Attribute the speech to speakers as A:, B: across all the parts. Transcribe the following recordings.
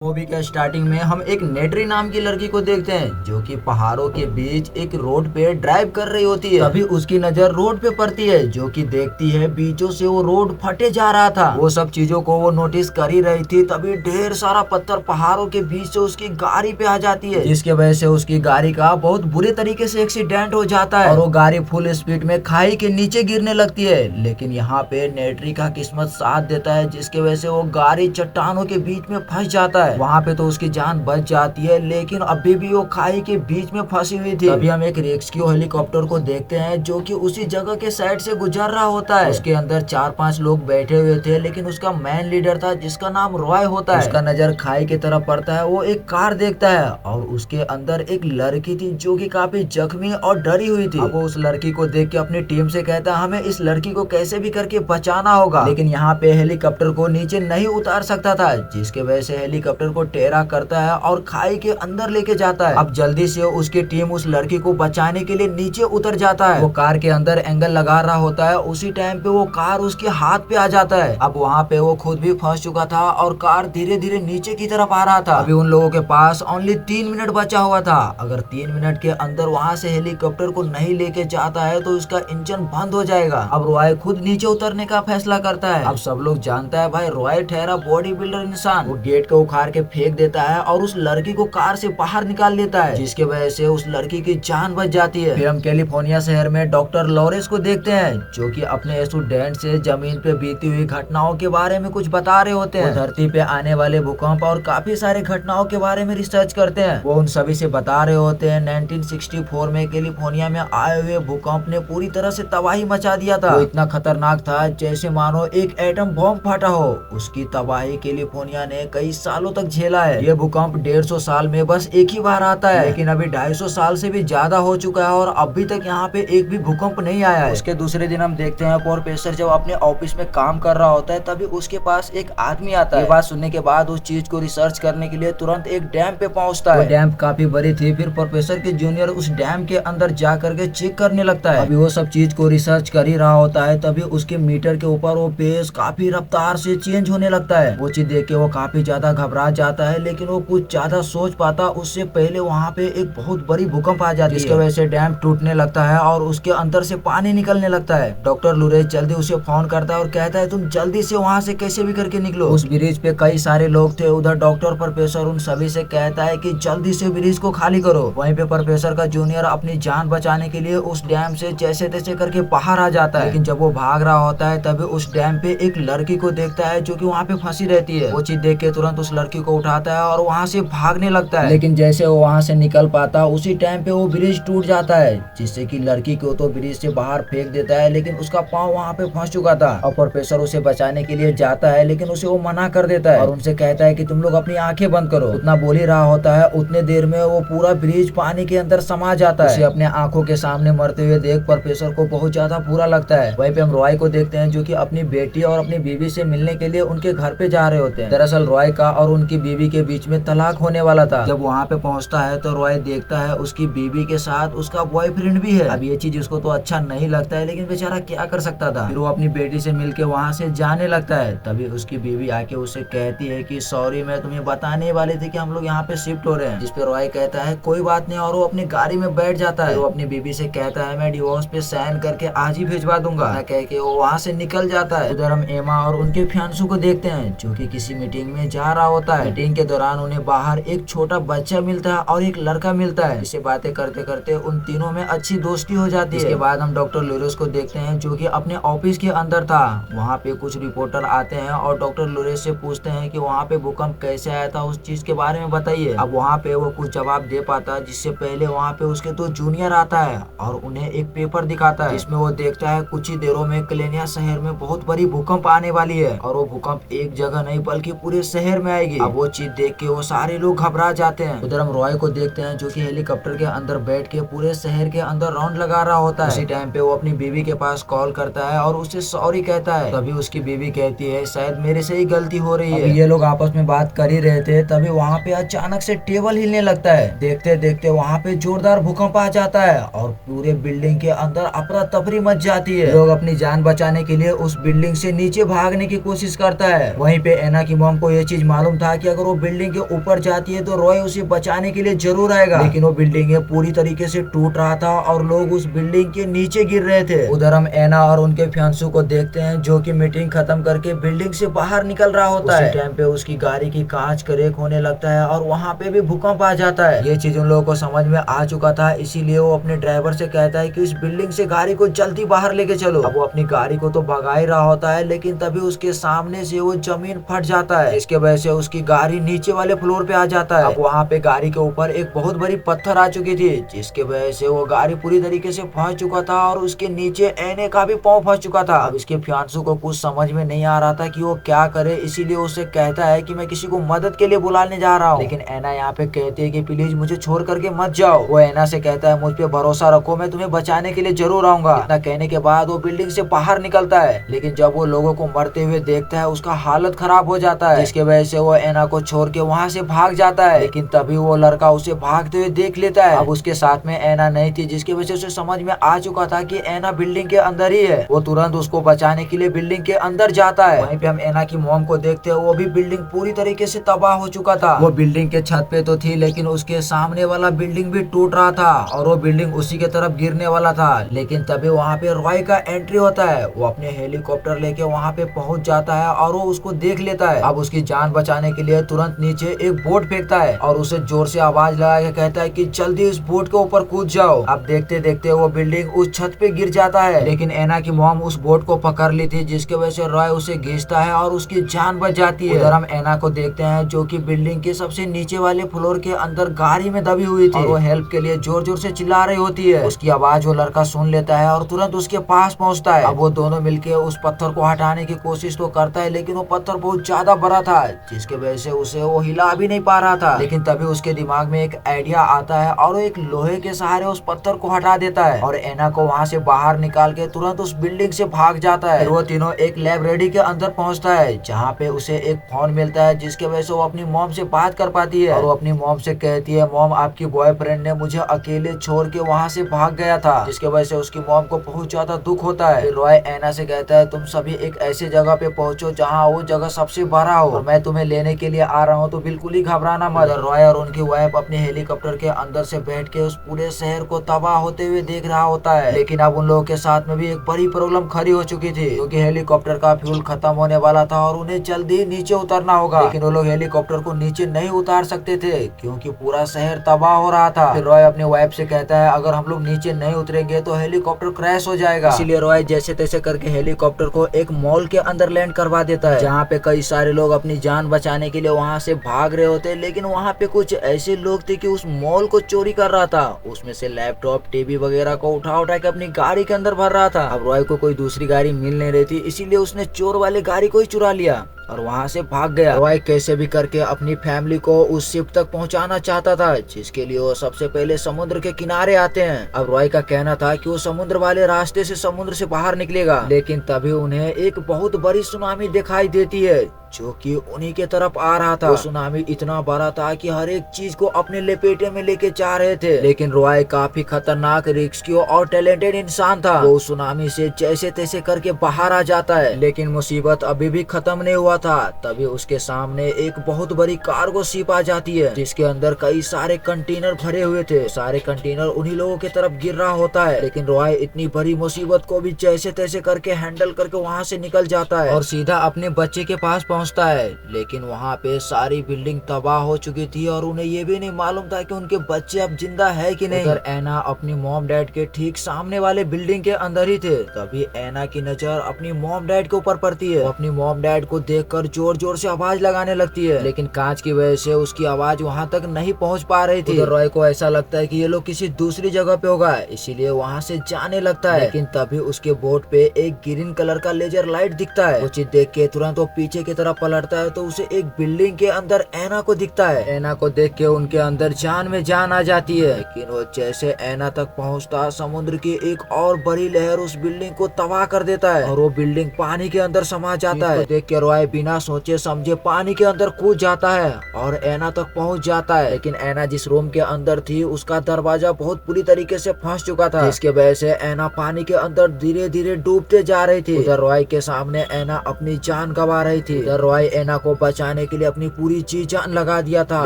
A: Movie के starting में हम एक नेट्री नाम की लड़की को देखते हैं जो कि पहाड़ों के बीच एक रोड पे ड्राइव कर रही होती है। तभी उसकी नजर रोड पे पड़ती है जो कि देखती है बीचों से वो रोड फटे जा रहा था। वो सब चीजों को वो नोटिस कर ही रही थी, तभी ढेर सारा पत्थर पहाड़ों के बीच से उसकी गाड़ी पे आ जाती है, जिसके वजह से उसकी गाड़ी का बहुत बुरे तरीके से एक्सीडेंट हो जाता है और वो गाड़ी फुल स्पीड में खाई के नीचे गिरने लगती है। लेकिन यहाँ पे नेट्री का किस्मत साथ देता है, जिसके वजह से वो गाड़ी चट्टानों के बीच में फंस जाता है। वहाँ पे तो उसकी जान बच जाती है, लेकिन अभी भी वो खाई के बीच में फंसी हुई थी। तभी हम एक रेस्क्यू हेलीकॉप्टर को देखते हैं जो कि उसी जगह के साइड से गुजर रहा होता है। उसके अंदर 4-5 लोग बैठे हुए थे, लेकिन उसका मेन लीडर था जिसका नाम रॉय होता है। उसका नजर खाई की तरफ पड़ता है, वो एक कार देखता है और उसके अंदर एक लड़की थी जो कि काफी जख्मी और डरी हुई थी। अब वो उस लड़की को देख के अपनी टीम से कहता है हमें इस लड़की को कैसे भी करके बचाना होगा, लेकिन यहाँ पे हेलीकॉप्टर को नीचे नहीं उतार सकता था, जिसके वजह से हेलीकॉप्टर को टेढ़ा करता है और खाई के अंदर लेके जाता है। अब जल्दी से उसकी टीम उस लड़की को बचाने के लिए नीचे उतर जाता है। वो कार के अंदर एंगल लगा रहा होता है, उसी टाइम पे वो कार उसके हाथ पे आ जाता है। अब वहाँ पे वो खुद भी फंस चुका था और कार धीरे धीरे नीचे की तरफ आ रहा था। अभी उन लोगों के पास ओनली 3 मिनट बचा हुआ था। अगर 3 मिनट के अंदर वहाँ से हेलीकॉप्टर को नहीं लेके जाता है तो उसका इंजन बंद हो जाएगा। अब रॉय खुद नीचे उतरने का फैसला करता है। अब सब लोग जानता है भाई रॉय ठहरा बॉडी बिल्डर इंसान। वो गेट को उखाड़ के फेंक देता है और उस लड़की को कार से बाहर निकाल लेता है, जिसके वजह से उस लड़की की जान बच जाती है। फिर हम कैलिफोर्निया शहर में डॉक्टर लॉरेंस को देखते हैं जो कि अपने स्टूडेंट से जमीन पे बीती हुई घटनाओं के बारे में कुछ बता रहे होते हैं। वो धरती पे आने वाले भूकंप और काफी सारे घटनाओं के बारे में रिसर्च करते हैं। वो उन सभी से बता रहे होते हैं 1964 में कैलिफोर्निया में आए हुए भूकंप ने पूरी तरह से तबाही मचा दिया था। वो इतना खतरनाक था जैसे मानो एक एटम बॉम्ब फटा हो। उसकी तबाही कैलिफोर्निया ने कई सालों तक झेला है। ये भूकंप 150 साल में बस एक ही बार आता है, लेकिन अभी 250 साल से भी ज्यादा हो चुका है और अभी तक यहाँ पे एक भी भूकंप नहीं आया है। उसके दूसरे दिन हम देखते हैं प्रोफेसर जब अपने ऑफिस में काम कर रहा होता है, तभी उसके पास एक आदमी आता है। ये बात सुनने के बाद उस चीज को रिसर्च करने के लिए तुरंत एक डैम पे पहुंचता है। डैम काफी बड़ी थी। फिर प्रोफेसर के जूनियर उस डैम के अंदर जा करके चेक करने लगता है। अभी वो सब चीज को रिसर्च कर ही रहा होता है, तभी उसके मीटर के ऊपर वो पेज काफी रफ्तार से चेंज होने लगता है। वो चीज देख के वो काफी ज्यादा घबरा जाता है, लेकिन वो कुछ ज्यादा सोच पाता उससे पहले वहाँ पे एक बहुत बड़ी भूकंप आ जाती है, जिसकी वजह से डैम टूटने लगता है और उसके अंदर से पानी निकलने लगता है। डॉक्टर लुरेस जल्दी उसे फोन करता है और कहता है तुम जल्दी से वहाँ से कैसे भी करके निकलो। उस ब्रिज पे कई सारे लोग थे। उधर डॉक्टर प्रोफेसर उन सभी से कहता है कि जल्दी से ब्रिज को खाली करो। वहीं पे प्रोफेसर का जूनियर अपनी जान बचाने के लिए उस डैम से जैसे तैसे करके बाहर आ जाता है, लेकिन जब वो भाग रहा होता है तभी उस डैम पे एक लड़की को देखता है जो कि वहाँ पे फंसी रहती है। वो चीज देख के तुरंत उस लड़की को उठाता है और वहाँ से भागने लगता है, लेकिन जैसे वो वहाँ से निकल पाता उसी टाइम पे वो ब्रिज टूट जाता है, जिससे कि लड़की को तो ब्रिज से बाहर फेंक देता है, लेकिन उसका पाँव वहाँ पे फंस चुका था। और प्रोफेसर उसे बचाने के लिए जाता है, लेकिन उसे वो मना कर देता है और उनसे कहता है कि तुम लोग अपनी आंखें बंद करो। उतना बोल ही रहा होता है, उतने देर में वो पूरा ब्रिज पानी के अंदर समा जाता है। उसे अपने आंखों के सामने मरते हुए देख प्रोफेसर को बहुत ज्यादा बुरा लगता है। वहीं पे हम रॉय को देखते हैं जो कि अपनी बेटी और अपनी बीवी से मिलने के लिए उनके घर पे जा रहे होते हैं। दरअसल रॉय का और उनकी बीवी के बीच में तलाक होने वाला था। जब वहाँ पे पहुँचता है तो रॉय देखता है उसकी बीवी के साथ उसका बॉयफ्रेंड भी है। अब ये चीज उसको तो अच्छा नहीं लगता है, लेकिन बेचारा क्या कर सकता था। फिर वो अपनी बेटी से मिलके वहाँ से जाने लगता है। तभी उसकी बीवी आके उसे कहती है कि सॉरी, मैं तुम्हें बताने वाली थी कि हम लोग यहाँ पे शिफ्ट हो रहे हैं। जिसपे रॉय कहता है कोई बात नहीं, और वो अपनी गाड़ी में बैठ जाता है। वो अपनी बीवी से कहता है मैं डिवोर्स पे साइन करके आज ही भिजवा दूंगा, कह के वो वहाँ से निकल जाता है। उधर हम एमा और उनके फियांसू को देखते हैं जो कि किसी मीटिंग में जा रहा होता है। मीटिंग के दौरान उन्हें बाहर एक छोटा बच्चा मिलता है और एक लड़का मिलता है। इससे बातें करते करते उन तीनों में अच्छी दोस्ती हो जाती है। इसके बाद हम डॉक्टर लुरेस को देखते हैं जो कि अपने ऑफिस के अंदर था। वहाँ पे कुछ रिपोर्टर आते हैं और डॉक्टर लुरेस से पूछते हैं कि वहाँ पे भूकंप कैसे आया था, उस चीज के बारे में बताइए। अब वहाँ पे वो कुछ जवाब दे पाता है, जिससे पहले वहाँ पे उसके 2 जूनियर आता है और उन्हें एक पेपर दिखाता है, जिसमें वो देखता है कुछ ही देरों में क्लेनिया शहर में बहुत बड़ी भूकंप आने वाली है और वो भूकंप एक जगह नहीं बल्कि पूरे शहर में आएगी। अब वो चीज देख के वो सारे लोग घबरा जाते हैं। उधर हम रॉय को देखते हैं जो कि हेलीकॉप्टर के अंदर बैठ के पूरे शहर के अंदर राउंड लगा रहा होता है। उसी टाइम पे वो अपनी बीवी के पास कॉल करता है और उससे सॉरी कहता है। तभी उसकी बीवी कहती है शायद मेरे से ही गलती हो रही है। ये लोग आपस में बात कर ही रहे थे, तभी वहाँ पे अचानक से टेबल हिलने लगता है। देखते देखते वहाँ पे जोरदार भूकंप आ जाता है और पूरे बिल्डिंग के अंदर अफरा तफरी मच जाती है। लोग अपनी जान बचाने के लिए उस बिल्डिंग से नीचे भागने की कोशिश करता है। वहीं पे एना की मॉम को ये चीज मालूम था था कि अगर वो बिल्डिंग के ऊपर जाती है तो रॉय उसे बचाने के लिए जरूर आएगा, लेकिन वो बिल्डिंग पूरी तरीके से टूट रहा था और लोग उस बिल्डिंग के नीचे गिर रहे थे। उधर हम एना और उनके फियांसू को देखते हैं जो कि मीटिंग खत्म करके बिल्डिंग से बाहर निकल रहा होता है। टाइम पे उसकी गाड़ी की कांच क्रैक होने लगता है और वहाँ पे भी भूकंप आ जाता है। ये चीज उन लोगों को समझ में आ चुका था, इसीलिए वो अपने ड्राइवर से कहता है कि इस बिल्डिंग से गाड़ी को जल्दी बाहर लेके चलो। अब वो अपनी गाड़ी को तो भगा ही रहा होता है, लेकिन तभी उसके सामने से वो जमीन फट जाता है, इसके वजह से उसकी गाड़ी नीचे वाले फ्लोर पे आ जाता है। अब वहाँ पे गाड़ी के ऊपर एक बहुत बड़ी पत्थर आ चुकी थी, जिसके वजह से वो गाड़ी पूरी तरीके से फंस चुका था और उसके नीचे एने का भी पाँव फंस चुका था। अब इसके फियांसू को कुछ समझ में नहीं आ रहा था कि वो क्या करे, इसीलिए उसे कहता है कि मैं किसी को मदद के लिए बुलाने जा रहा हूँ। लेकिन एना यहाँ पे कहती है कि प्लीज मुझे छोड़ करके मत जाओ। वो एना से कहता है मुझ पे भरोसा रखो, मैं तुम्हें बचाने के लिए जरूर आऊंगा। इतना कहने के बाद वो बिल्डिंग से बाहर निकलता है, लेकिन जब वो लोगों को मरते हुए देखता है उसका हालत खराब हो जाता है, जिसके वजह से वो एना को छोड़ के वहाँ से भाग जाता है। लेकिन तभी वो लड़का उसे भागते हुए देख लेता है। अब उसके साथ में एना नहीं थी, जिसकी वजह से उसे समझ में आ चुका था कि एना बिल्डिंग के अंदर ही है। वो तुरंत उसको बचाने के लिए बिल्डिंग के अंदर जाता है। वहीं पे हम एना की मॉम को देखते हैं, वो भी बिल्डिंग पूरी तरीके से तबाह हो चुका था। वो बिल्डिंग के छत पे तो थी, लेकिन उसके सामने वाला बिल्डिंग भी टूट रहा था और वो बिल्डिंग उसी के तरफ गिरने वाला था। लेकिन तभी वहाँ पे रॉय का एंट्री होता है। वो अपने हेलीकॉप्टर लेके वहाँ पे पहुँच जाता है और वो उसको देख लेता है। अब उसकी जान बचाने के लिए तुरंत नीचे एक बोट फेंकता है और उसे जोर से आवाज लगा के कहता है कि जल्दी इस बोट के ऊपर कूद जाओ। अब देखते देखते वो बिल्डिंग उस छत पे गिर जाता है, लेकिन एना की मॉम उस बोट को पकड़ ली थी, जिसके वजह से रॉय उसे घींचता है और उसकी जान बच जाती है। उधर हम एना को देखते हैं जो कि बिल्डिंग के सबसे नीचे वाले फ्लोर के अंदर गाड़ी में दबी हुई थी और वो हेल्प के लिए जोर जोर से चिल्ला रही होती है। उसकी आवाज वो लड़का सुन लेता है और तुरंत उसके पास पहुंचता है। अब वो दोनों मिलके उस पत्थर को हटाने की कोशिश तो करता है, लेकिन वो पत्थर बहुत ज्यादा बड़ा था, जिसके वजह से उसे वो हिला भी नहीं पा रहा था। लेकिन तभी उसके दिमाग में एक आइडिया आता है और वो एक लोहे के सहारे उस पत्थर को हटा देता है और एना को वहाँ से बाहर निकाल के तुरंत उस बिल्डिंग से भाग जाता है। फिर वो तीनों एक लाइब्रेरी के अंदर पहुँचता है, जहाँ पे उसे एक फोन मिलता है, जिसके वजह से वो अपनी मॉम से बात कर पाती है और वो अपनी मॉम से कहती है मॉम आपकी बॉयफ्रेंड ने मुझे अकेले छोड़ के वहाँ से भाग गया था, जिसके वजह से उसकी मॉम को बहुत ज्यादा दुख होता है। फिर रॉय एना से कहता है तुम सभी एक ऐसे जगह पे पहुँचो जहाँ वो जगह सबसे बड़ा हो और मैं तुम्हें लेने के लिए आ रहा हूँ, तो बिल्कुल ही घबराना मत। रॉय और उनकी वाइफ अपने हेलीकॉप्टर के अंदर से बैठ के उस पूरे शहर को तबाह होते हुए देख रहा होता है। लेकिन अब उन लोगों के साथ में भी एक बड़ी प्रॉब्लम खड़ी हो चुकी थी, क्योंकि हेलीकॉप्टर का फ्यूल खत्म होने वाला था और उन्हें जल्दी नीचे उतरना होगा। लेकिन वो लोग हेलीकॉप्टर को नीचे नहीं उतार सकते थे, क्योंकि पूरा शहर तबाह हो रहा था। फिर रॉय अपनी वाइफ से कहता है अगर हम लोग नीचे नहीं उतरेंगे तो हेलीकॉप्टर क्रैश हो जाएगा। इसीलिए रॉय जैसे तैसे करके हेलीकॉप्टर को एक मॉल के अंदर लैंड करवा देता है, जहाँ पे कई सारे लोग अपनी जान बचाने के लिए वहाँ से भाग रहे होते। लेकिन वहाँ पे कुछ ऐसे लोग थे कि उस मॉल को चोरी कर रहा था, उसमें से लैपटॉप टीवी वगैरह को उठा उठा के अपनी गाड़ी के अंदर भर रहा था। अब रॉय को कोई दूसरी गाड़ी मिल नहीं रही थी, इसीलिए उसने चोर वाले गाड़ी को ही चुरा लिया और वहाँ से भाग गया। रॉय कैसे भी करके अपनी फैमिली को उस शिप तक पहुँचाना चाहता था, जिसके लिए वो सबसे पहले समुद्र के किनारे आते हैं। अब रॉय का कहना था कि वो समुद्र वाले रास्ते से समुद्र से बाहर निकलेगा, लेकिन तभी उन्हें एक बहुत बड़ी सुनामी दिखाई देती है जो कि उन्हीं के तरफ आ रहा था। वो सुनामी इतना बड़ा था कि हर एक चीज को अपने लपेटे में लेके जा रहे थे। लेकिन रॉय काफी खतरनाक, रिस्की और टैलेंटेड इंसान था। वो सुनामी से जैसे तैसे करके बाहर आ जाता है, लेकिन मुसीबत अभी भी खत्म नहीं हुआ था। तभी उसके सामने एक बहुत बड़ी कार्गो शिप आ जाती है, जिसके अंदर कई सारे कंटेनर भरे हुए थे। सारे कंटेनर उन्हीं लोगों की तरफ गिर रहा होता है, लेकिन रॉय इतनी बड़ी मुसीबत को भी जैसे तैसे करके हैंडल करके वहाँ से निकल जाता है और सीधा अपने बच्चे के पास पहुँचता है। लेकिन वहाँ पे सारी बिल्डिंग तबाह हो चुकी थी और उन्हें ये भी नहीं मालूम था कि उनके बच्चे अब जिंदा है कि नहीं। उधर एना अपनी मॉम डैड के ठीक सामने वाले बिल्डिंग के अंदर ही थे। तभी एना की नजर अपनी मॉम डैड के ऊपर पड़ती है। अपनी मॉम डैड को देखकर जोर जोर से आवाज लगाने लगती है, लेकिन कांच की वजह से उसकी आवाज वहाँ तक नहीं पहुँच पा रही थी। रॉय को ऐसा लगता है कि ये लोग किसी दूसरी जगह पे होगा, इसीलिए वहाँ से जाने लगता है। लेकिन तभी उसके बोट पे एक ग्रीन कलर का लेजर लाइट दिखता है। वो चीज देख के तुरंत वो पीछे की तरफ पलटता है तो उसे एक बिल्डिंग के अंदर एना को दिखता है। एना को देख के उनके अंदर जान में जान आ जाती है, लेकिन वो जैसे एना तक पहुँचता समुद्र की एक और बड़ी लहर उस बिल्डिंग को तबाह कर देता है और वो बिल्डिंग पानी के अंदर समा जाता है। देख के रॉय बिना सोचे समझे पानी के अंदर कूद जाता है और ऐना तक पहुंच जाता है। लेकिन ऐना जिस रूम के अंदर थी उसका दरवाजा बहुत बुरी तरीके से फंस चुका था, जिसके वजह से ऐना पानी के अंदर धीरे धीरे डूबते जा रही थी। उधर रॉय के सामने ऐना अपनी जान गंवा रही थी। उधर रॉय ऐना को बचाने के लिए अपनी पूरी जी जान लगा दिया था,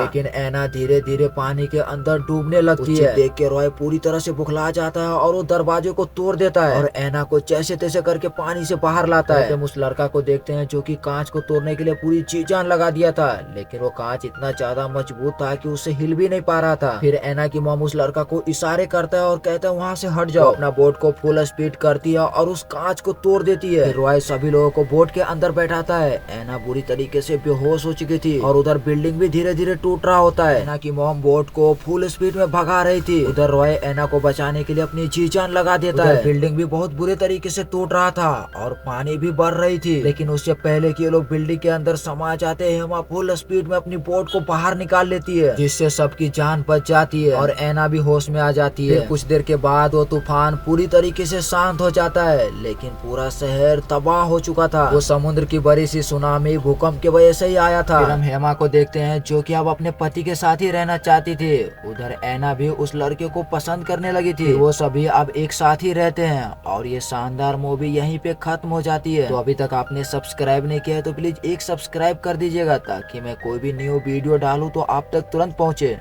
A: लेकिन ऐना धीरे धीरे पानी के अंदर डूबने लगती है। देख के रॉय पूरी तरह से बुखला जाता है और वो दरवाजे को तोड़ देता है और ऐना को जैसे तैसे करके पानी से बाहर लाता है। उस लड़का को देखते हैं जो कि कांच को तोड़ने के लिए पूरी जी जान लगा दिया था, लेकिन वो कांच इतना ज्यादा मजबूत था कि उससे हिल भी नहीं पा रहा था। फिर ऐना की मॉम उस लड़का को इशारे करता है और कहता है वहाँ से हट जाओ। अपना बोट को फुल स्पीड करती है और उस कांच को तोड़ देती है। रॉय सभी लोगों को बोट के अंदर बैठाता है। ऐना बुरी तरीके से बेहोश हो चुकी थी और उधर बिल्डिंग भी धीरे धीरे टूट रहा होता है। ऐना की मॉम बोट को फुल स्पीड में भगा रही थी। उधर रॉय ऐना को बचाने के लिए अपनी जी जान लगा देता है। बिल्डिंग भी बहुत बुरे तरीके से टूट रहा था और पानी भी बढ़ रही थी, लेकिन उससे पहले कि ये लोग बिल्डिंग के अंदर समा जाते हैं, वहाँ फुल स्पीड में अपनी बोट को बाहर निकाल लेती है, जिससे सबकी जान बच जाती है और ऐना भी होश में आ जाती है। कुछ देर के बाद वो तूफान पूरी तरीके से शांत हो जाता है, लेकिन पूरा शहर तबाह हो चुका था। वो समुद्र की बड़ी सी सुनामी भूकंप की वजह से ही आया था। फिर हम हेमा को देखते हैं जो कि अब अपने पति के साथ ही रहना चाहती थी। उधर ऐना भी उस लड़के को पसंद करने लगी थी। वो सभी अब एक साथ ही रहते हैं और ये शानदार मूवी यहीं पे खत्म हो जाती है। तो अभी तक आपने सब्सक्राइब नहीं किया है तो प्लीज एक सब्सक्राइब कर दीजिएगा, ताकि मैं कोई भी न्यू वीडियो डालूं तो आप तक तुरंत पहुंचे।